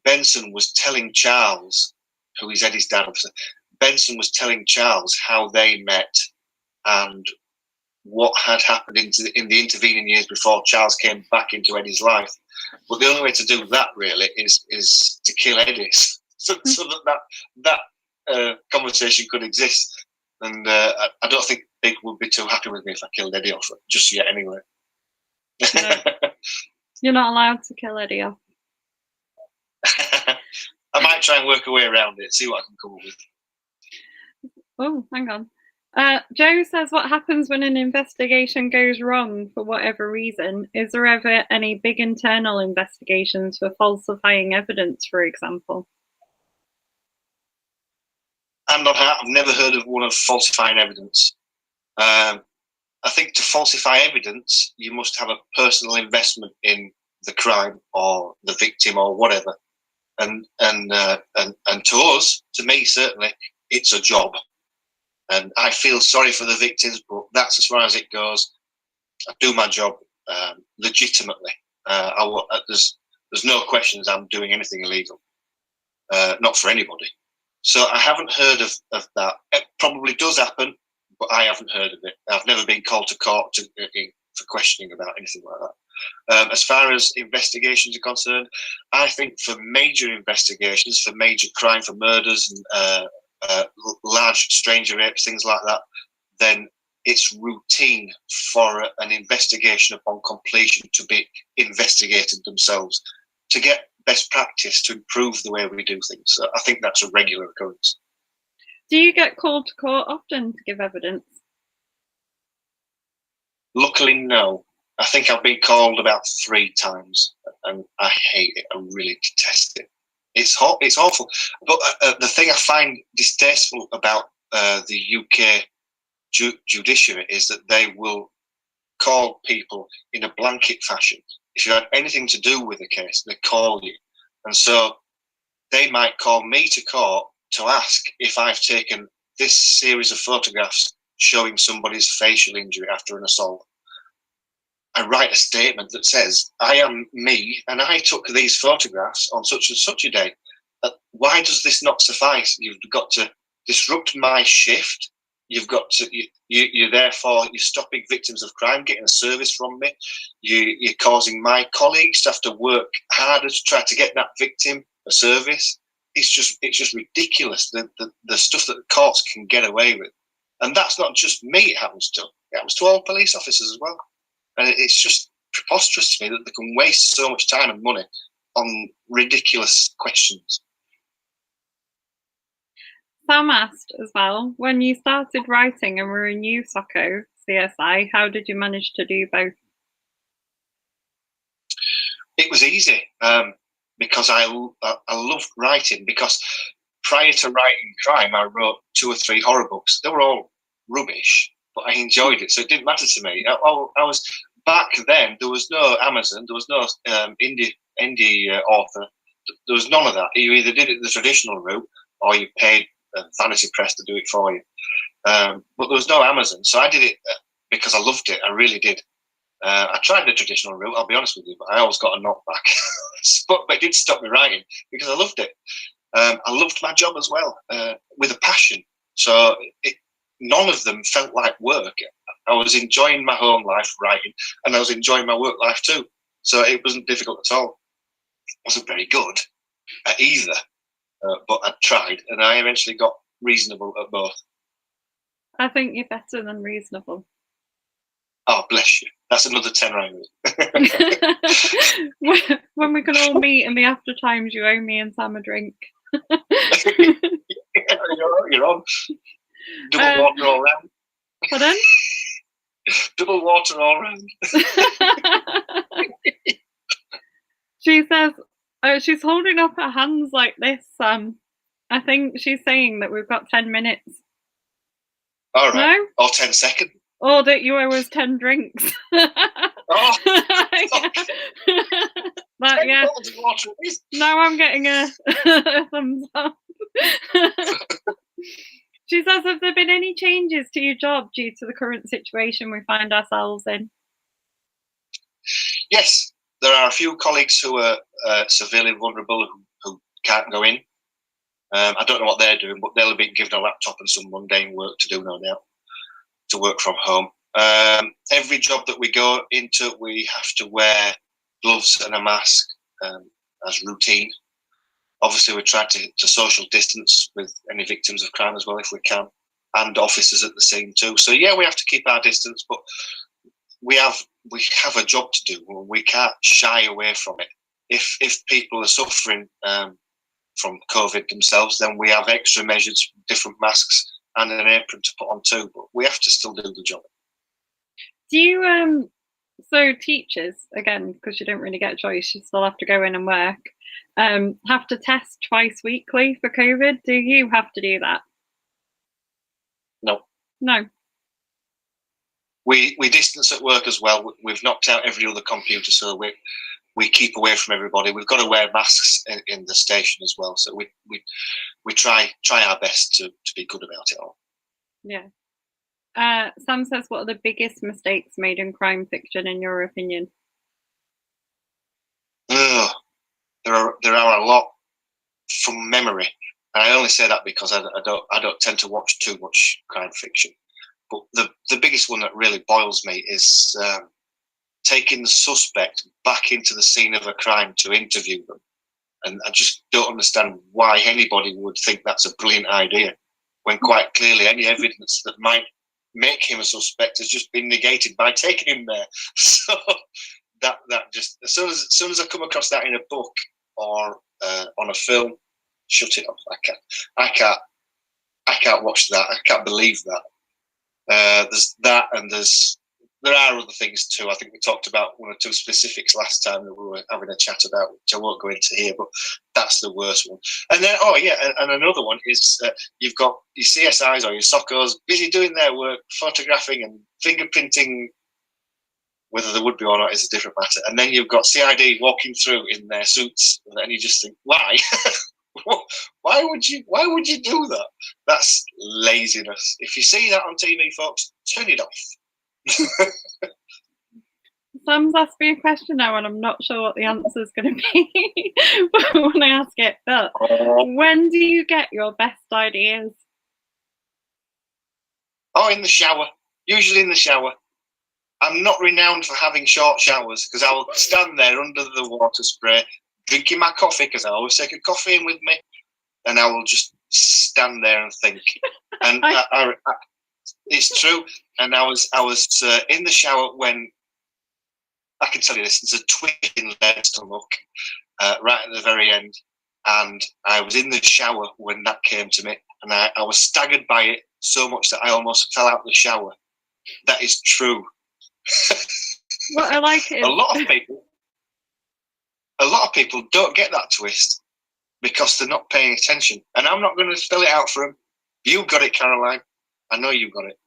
Benson was telling Charles, who is Eddie's dad, obviously, Benson was telling Charles how they met and what had happened in the intervening years before Charles came back into Eddie's life. But the only way to do that really is to kill Eddie, so that conversation could exist. And I don't think Big would be too happy with me if I killed Eddie off just yet. Anyway,
No. You're not allowed to kill Eddie off.
I might try and work a way around it, see what I can come up with.
Oh, hang on. Joe says, what happens when an investigation goes wrong for whatever reason? Is there ever any big internal investigations for falsifying evidence, for example?
I've never heard of one of falsifying evidence. I think to falsify evidence, you must have a personal investment in the crime or the victim or whatever. And to us, to me certainly, it's a job. And I feel sorry for the victims, but that's as far as it goes. I do my job legitimately. There's no questions I'm doing anything illegal, not for anybody. So I haven't heard of that. It probably does happen, but I haven't heard of it. I've never been called to court for questioning about anything like that. As far as investigations are concerned, I think for major investigations, for major crime, for murders and large stranger rapes, things like that, then it's routine for an investigation upon completion to be investigated themselves to get best practice to improve the way we do things. So I think that's a regular occurrence.
Do you get called to court often to give evidence?
Luckily, no. I think I've been called about 3 times, and I hate it. I really detest it. It's awful. But the thing I find distasteful about the UK judiciary is that they will call people in a blanket fashion. If you have anything to do with a case, they call you. And so they might call me to court to ask if I've taken this series of photographs showing somebody's facial injury after an assault. I write a statement that says, I am me, and I took these photographs on such and such a day. Why does this not suffice? You've got to disrupt my shift. You've got to, you're stopping victims of crime getting a service from me. You're causing my colleagues to have to work harder to try to get that victim a service. It's just ridiculous, the stuff that the courts can get away with. And that's not just me it happens to. It happens to all police officers as well. And it's just preposterous to me that they can waste so much time and money on ridiculous questions.
Sam asked as well, when you started writing and were a new SOCO CSI, how did you manage to do both?
It was easy because I loved writing, because prior to writing crime, I wrote 2 or 3 horror books. They were all rubbish, but I enjoyed it, so it didn't matter to me. I was back then. There was no Amazon. There was no indie author. There was none of that. You either did it the traditional route, or you paid Vanity Press to do it for you. But there was no Amazon, so I did it because I loved it. I really did. I tried the traditional route, I'll be honest with you, but I always got a knockback. But it didn't stop me writing because I loved it. I loved my job as well, with a passion. So none of them felt like work. I was enjoying my home life writing, and I was enjoying my work life too. So it wasn't difficult at all. I wasn't very good at either, but I tried, and I eventually got reasonable at both.
I think you're better than reasonable.
Oh, bless you. That's another 10 round.
When we can all meet in the after times, you owe me and Sam a drink.
You're on. Double water all round.
Pardon?
Double water all round.
She says, she's holding up her hands like this, Sam. I think she's saying that we've got 10 minutes.
All right.
No?
Or 10 seconds.
Or that you owe us 10 drinks.
Oh,
But yeah.
Water is.
Now I'm getting a thumbs up. She says, have there been any changes to your job due to the current situation we find ourselves in?
Yes, there are a few colleagues who are severely vulnerable who can't go in. I don't know what they're doing, but they'll have been given a laptop and some mundane work to do, no doubt, to work from home. Every job that we go into, we have to wear gloves and a mask as routine. Obviously, we try to social distance with any victims of crime as well if we can, and officers at the scene too. So yeah, we have to keep our distance, but we have a job to do. We can't shy away from it. If people are suffering from COVID themselves, then we have extra measures, different masks and an apron to put on too. But we have to still do the job.
Do you so teachers, again, because you don't really get a choice, you still have to go in and work, have to test twice weekly for COVID? Do you have to do that? No.
We distance at work as well. We've knocked out every other computer, so we keep away from everybody. We've got to wear masks in the station as well. So we try our best to be good about it all.
Yeah. Sam says, what are the biggest mistakes made in crime fiction, in your opinion?
There are a lot from memory, and I only say that because I don't tend to watch too much crime fiction. But the biggest one that really boils me is taking the suspect back into the scene of a crime to interview them, and I just don't understand why anybody would think that's a brilliant idea, when quite clearly any evidence that might make him a suspect has just been negated by taking him there. So that just as soon as I come across that in a book or on a film, shut it off. I can't watch that. I can't believe that. There's that, and there are other things too. I think we talked about one or two specifics last time that we were having a chat about, which I won't go into here, but that's the worst one. And then, and another one is you've got your CSIs or your SOCOs busy doing their work, photographing and fingerprinting. Whether there would be or not is a different matter. And then you've got CID walking through in their suits, and you just think, why? Why would you do that? That's laziness. If you see that on TV, folks, turn it off.
Sam's asked me a question now, and I'm not sure what the answer is going to be when I ask it. But when do you get your best ideas?
Oh, in the shower. Usually in the shower. I'm not renowned for having short showers, because I will stand there under the water spray, drinking my coffee, because I always take a coffee in with me, and I will just stand there and think. And it's true. And I was in the shower when, I can tell you this, there's a twig in Leicester look right at the very end, and I was in the shower when that came to me, and I was staggered by it so much that I almost fell out of the shower. That is true.
What I like is
a lot of people don't get that twist because they're not paying attention, and I'm not going to spell it out for them. You got it, Caroline. I know you got it.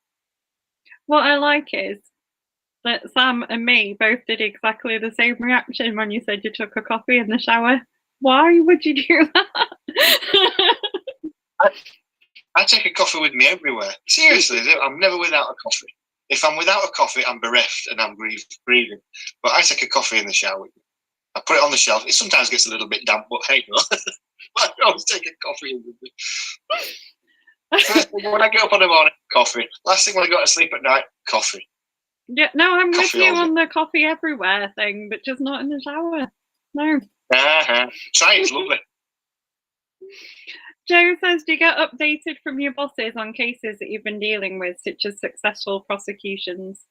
What I like is that Sam and me both did exactly the same reaction when you said you took a coffee in the shower. Why would you do that?
I take a coffee with me everywhere. Seriously, I'm never without a coffee. If I'm without a coffee, I'm bereft and I'm grieving. But I take a coffee in the shower. I put it on the shelf. It sometimes gets a little bit damp, but hey, no. I always take a coffee with me. First thing when I get up in the morning, coffee. Last thing when I go to sleep at night, coffee.
Yeah, no, I'm with
Coffee
you
all day.
on the coffee everywhere thing, but just not in the shower. No.
Try it, it's lovely.
Joe says, do you get updated from your bosses on cases that you've been dealing with, such as successful prosecutions?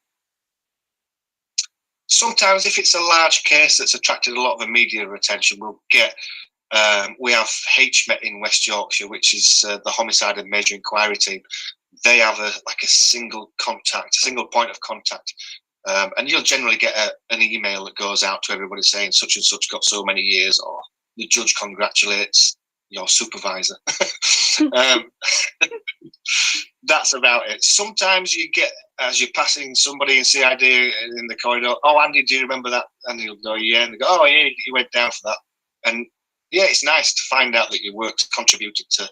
Sometimes if it's a large case that's attracted a lot of the media attention, we'll get, we have HMET in West Yorkshire, which is the Homicide and Major Inquiry Team. They have a single contact, a single point of contact. And you'll generally get an email that goes out to everybody saying such and such got so many years, or the judge congratulates your supervisor. That's about it. Sometimes you get, as you're passing somebody in CID in the corridor, oh, Andy, do you remember that? And you'll go, yeah. And they go, oh, yeah, you went down for that. And yeah, it's nice to find out that your work's contributed to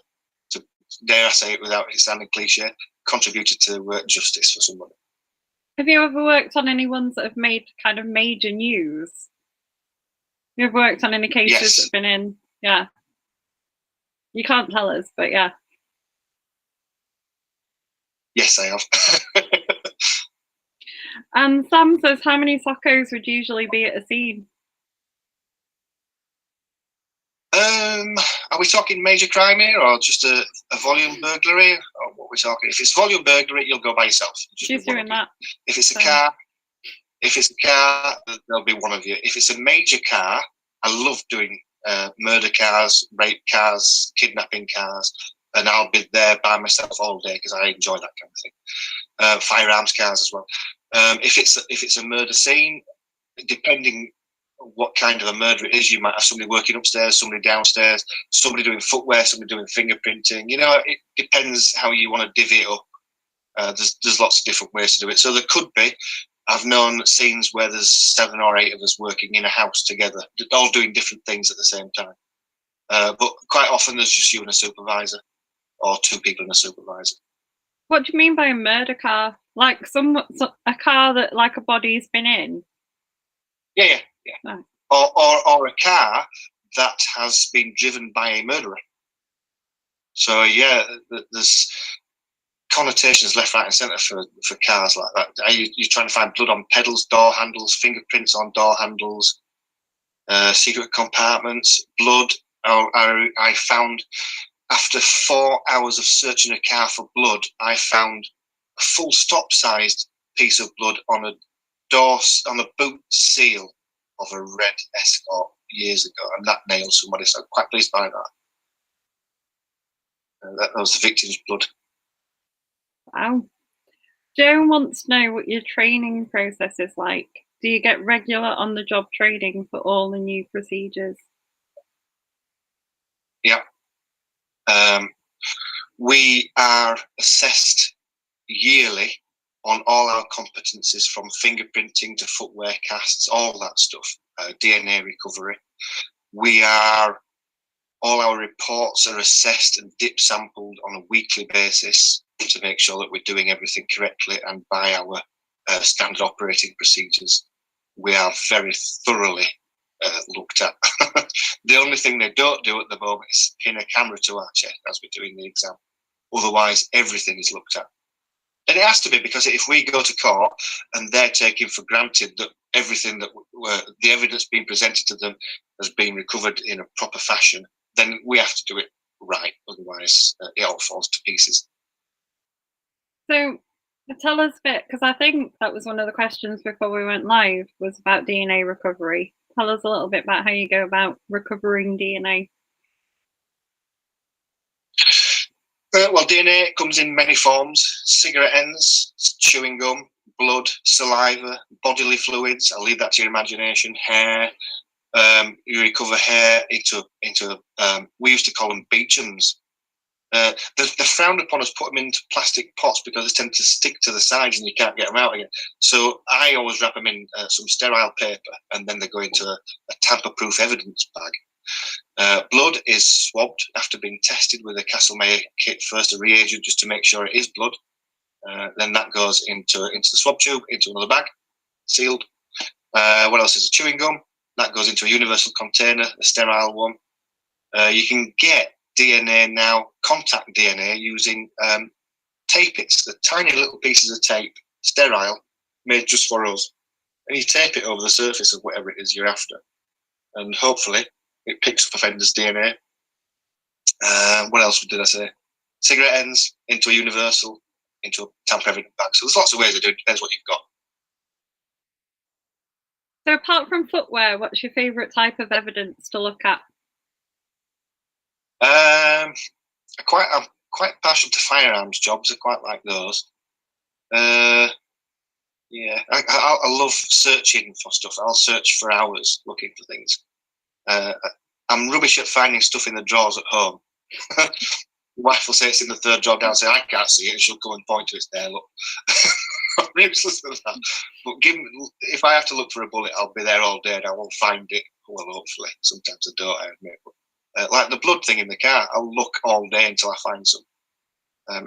dare I say it without it sounding cliche, contributed to justice for somebody.
Have you ever worked on any ones that have made kind of major news? You've worked on any cases
Yes.
that have been in, yeah. You can't tell us, but yeah.
Yes, I have.
And Sam says, how many soccos would usually be at a scene?
Are we talking major crime here, or just a volume burglary, or what we're talking? If it's volume burglary, you'll go by yourself.
She's doing that.
If it's a car, there'll be one of you. If it's a major car, I love doing murder cars, rape cars, kidnapping cars, and I'll be there by myself all day because I enjoy that kind of thing. Firearms cars as well. If it's a murder scene, depending what kind of a murder it is, you might have somebody working upstairs, somebody downstairs, somebody doing footwear, somebody doing fingerprinting. You know, it depends how you want to divvy it up. There's lots of different ways to do it. So there could be. I've known scenes where there's 7 or 8 of us working in a house together, all doing different things at the same time. But quite often there's just you and a supervisor, or 2 people and a supervisor.
What do you mean by a murder car? Like a car that like a body's been in?
Yeah.
Oh.
Or a car that has been driven by a murderer. So yeah, there's connotations left, right, and centre for cars like that. You're trying to find blood on pedals, door handles, fingerprints on door handles, secret compartments, blood. I found, after 4 hours of searching a car for blood, I found a full stop-sized piece of blood on a boot seal of a red Escort years ago, and that nailed somebody. So I'm quite pleased by that. That was the victim's blood.
Wow. Joe wants to know what your training process is like. Do you get regular on-the-job training for all the new procedures?
Yeah. We are assessed yearly on all our competencies, from fingerprinting to footwear casts, all that stuff, DNA recovery. All our reports are assessed and dip sampled on a weekly basis to make sure that we're doing everything correctly and by our standard operating procedures. We are very thoroughly looked at. The only thing they don't do at the moment is pin a camera to our chest as we're doing the exam. Otherwise, everything is looked at. And it has to be, because if we go to court and they're taking for granted that everything that the evidence being presented to them has been recovered in a proper fashion, then we have to do it right. Otherwise, it all falls to pieces.
So tell us a bit, because I think that was one of the questions before we went live, was about DNA recovery. Tell us a little bit about how you go about recovering DNA.
Well, DNA comes in many forms: cigarette ends, chewing gum, blood, saliva, bodily fluids. I'll leave that to your imagination. Hair. You recover hair into we used to call them Beechams. They're frowned upon us put them into plastic pots because they tend to stick to the sides and you can't get them out again. So I always wrap them in some sterile paper, and then they go into a tamper-proof evidence bag. Blood is swabbed after being tested with a Castlemaine kit first, a reagent, just to make sure it is blood. Then that goes into the swab tube, into another bag, sealed. What else is a chewing gum? That goes into a universal container, a sterile one. You can get DNA now, contact DNA, using tape-its, the tiny little pieces of tape, sterile, made just for us. And you tape it over the surface of whatever it is you're after. And hopefully it picks up offenders' DNA. What else did I say? Cigarette ends into a universal, into a tamper-evident bag. So there's lots of ways of doing it. Depends what you've got.
So apart from footwear, what's your favourite type of evidence to look at?
I'm quite partial to firearms jobs. I quite like those. Yeah, I love searching for stuff. I'll search for hours looking for things. I'm rubbish at finding stuff in the drawers at home. My wife will say it's in the third drawer down, and say I can't see it, and she'll come and point to it there. Look, I'm useless at that. But if I have to look for a bullet, I'll be there all day, and I won't find it. Well, hopefully, sometimes I don't. I admit, but like the blood thing in the car, I'll look all day until I find some.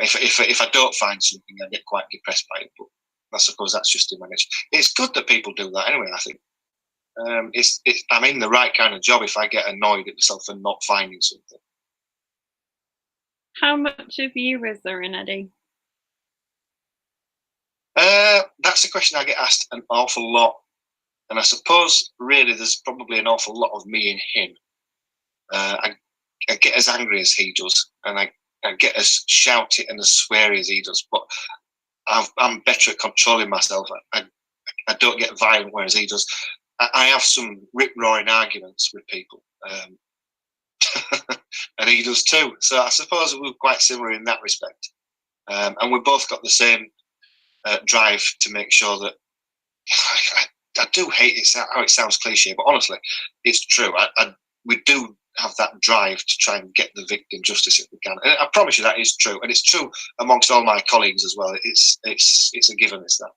If I don't find something, I get quite depressed by it. But I suppose that's just to manage. It's good that people do that anyway. I think I'm in the right kind of job if I get annoyed at myself for not finding something.
How much of you is there in Eddie?
That's a question I get asked an awful lot, and I suppose really there's probably an awful lot of me in him. I get as angry as he does, and I get as shouty and as sweary as he does, but I'm better at controlling myself. I don't get violent, whereas he does. I have some rip-roaring arguments with people, and he does too. So I suppose we're quite similar in that respect. And we've both got the same drive to make sure that I do hate it, how it sounds cliche, but honestly, it's true. We do have that drive to try and get the victim justice if we can. And I promise you that is true, and it's true amongst all my colleagues as well. It's a given. It's that.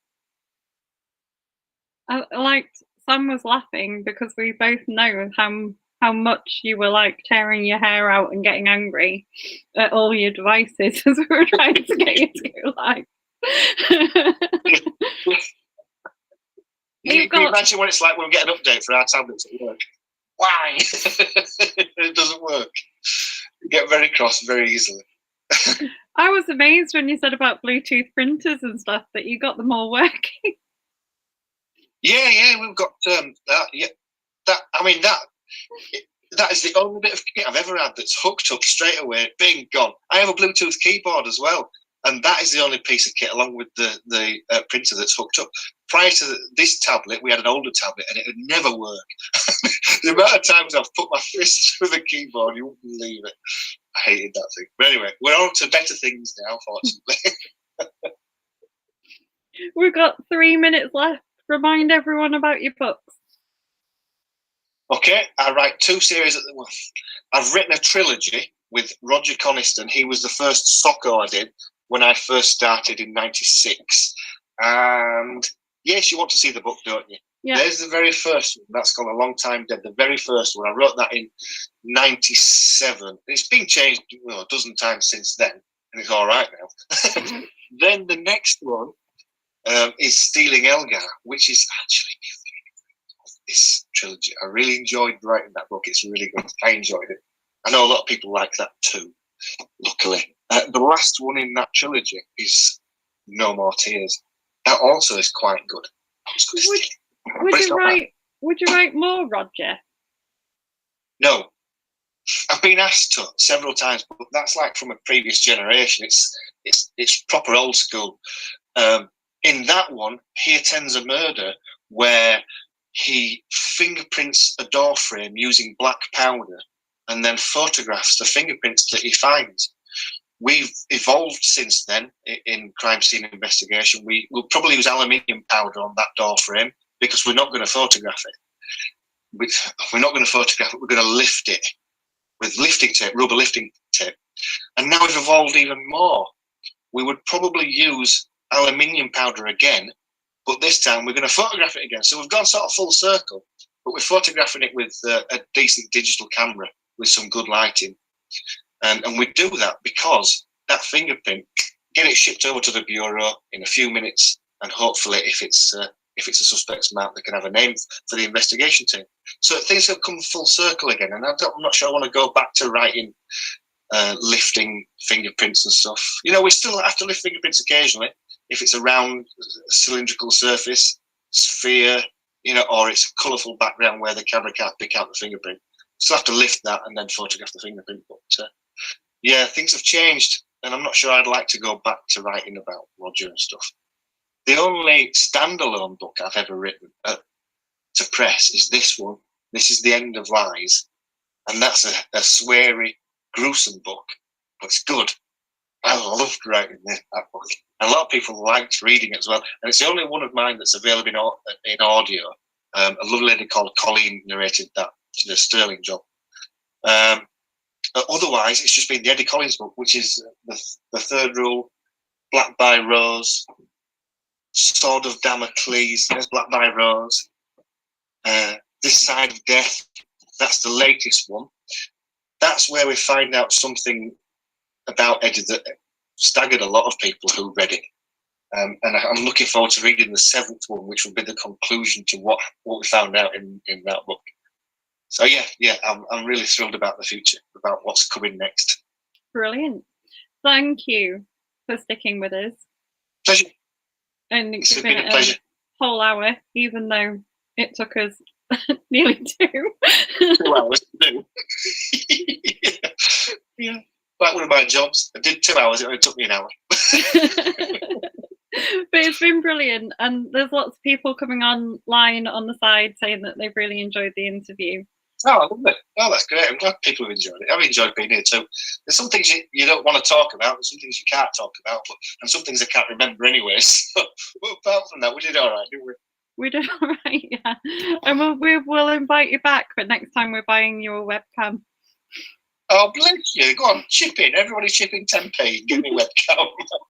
I liked Sam was laughing because we both know how much you were like tearing your hair out and getting angry at all your devices as we were trying to get you to go live.
Can you imagine what it's like when we get an update for our tablets at work? Why? It doesn't work. You get very cross very easily.
I was amazed when you said about Bluetooth printers and stuff that you got them all working.
Yeah, we've got that. Yeah, that is the only bit of kit I've ever had that's hooked up straight away, being gone. I have a Bluetooth keyboard as well, and that is the only piece of kit along with the printer that's hooked up. Prior to this tablet, we had an older tablet, and it would never work. The amount of times I've put my fist through the keyboard, you wouldn't believe it. I hated that thing. But anyway, we're on to better things now, fortunately.
We've got 3 minutes left. Remind everyone about your books.
Okay, I write 2 series at the once. I've written a trilogy with Roger Coniston. He was the first Socko I did when I first started in '96. And yes, you want to see the book, don't you?
Yeah.
There's the very first one. That's gone a long time dead. The very first one. I wrote that in '97. It's been changed a dozen times since then, and it's all right now. Then the next one is Stealing Elgar, which is actually this trilogy. I really enjoyed writing that book. It's really good. I enjoyed it. I know a lot of people like that too, luckily. The last one in that trilogy is No More Tears. That also is quite good.
Would you write more, Roger?
No. I've been asked to several times, but that's like from a previous generation. It's proper old school. In that one, he attends a murder where he fingerprints a door frame using black powder and then photographs the fingerprints that he finds. We've evolved since then in crime scene investigation. We'll probably use aluminium powder on that door frame because we're not going to photograph it. We're not going to photograph it. We're going to lift it with lifting tape, rubber lifting tape. And now we've evolved even more. We would probably use aluminium powder again, but this time we're going to photograph it again. So we've gone sort of full circle, but we're photographing it with a decent digital camera with some good lighting. And we do that because that fingerprint, get it shipped over to the bureau in a few minutes, and hopefully if it's a suspect's map, they can have a name for the investigation team. So things have come full circle again, and I'm not sure I want to go back to writing lifting fingerprints and stuff. You know, we still have to lift fingerprints occasionally if it's a round cylindrical surface, sphere, you know, or it's a colourful background where the camera can't pick out the fingerprint. Still have to lift that and then photograph the fingerprint. But yeah, things have changed, and I'm not sure I'd like to go back to writing about Roger and stuff. The only standalone book I've ever written to press is this one. This is The End of Lies, and that's a sweary, gruesome book, but it's good. I loved writing that book. And a lot of people liked reading it as well, and it's the only one of mine that's available in audio. A lovely lady called Colleen narrated that, the Sterling job. Otherwise, it's just been the Eddie Collins book, which is the Third Rule, Black by Rose, Sword of Damocles, there's Black by Rose, This Side of Death, that's the latest one. That's where we find out something about Eddie that staggered a lot of people who read it. And I'm looking forward to reading the 7th one, which will be the conclusion to what we found out in that book. So yeah, I'm really thrilled about the future, about what's coming next.
Brilliant. Thank you for sticking with us.
Pleasure.
And
It's
giving
been a
it
pleasure.
a whole hour, even though it took us nearly 2.
2 hours to do. Yeah. Like one of my jobs. I did 2 hours, it only took me an hour.
But it's been brilliant, and there's lots of people coming online on the side saying that they've really enjoyed the interview.
Oh, I love it. Oh, that's great. I'm glad people have enjoyed it. I've enjoyed being here too. There's some things you don't want to talk about, and some things you can't talk about, and some things I can't remember anyway. So, well, apart from that, we did all right, didn't we?
We did all right, yeah. And we'll invite you back for next time we're buying you a webcam.
Oh, bless you. Go on, chip in. Everybody chip in 10p. Give me a webcam.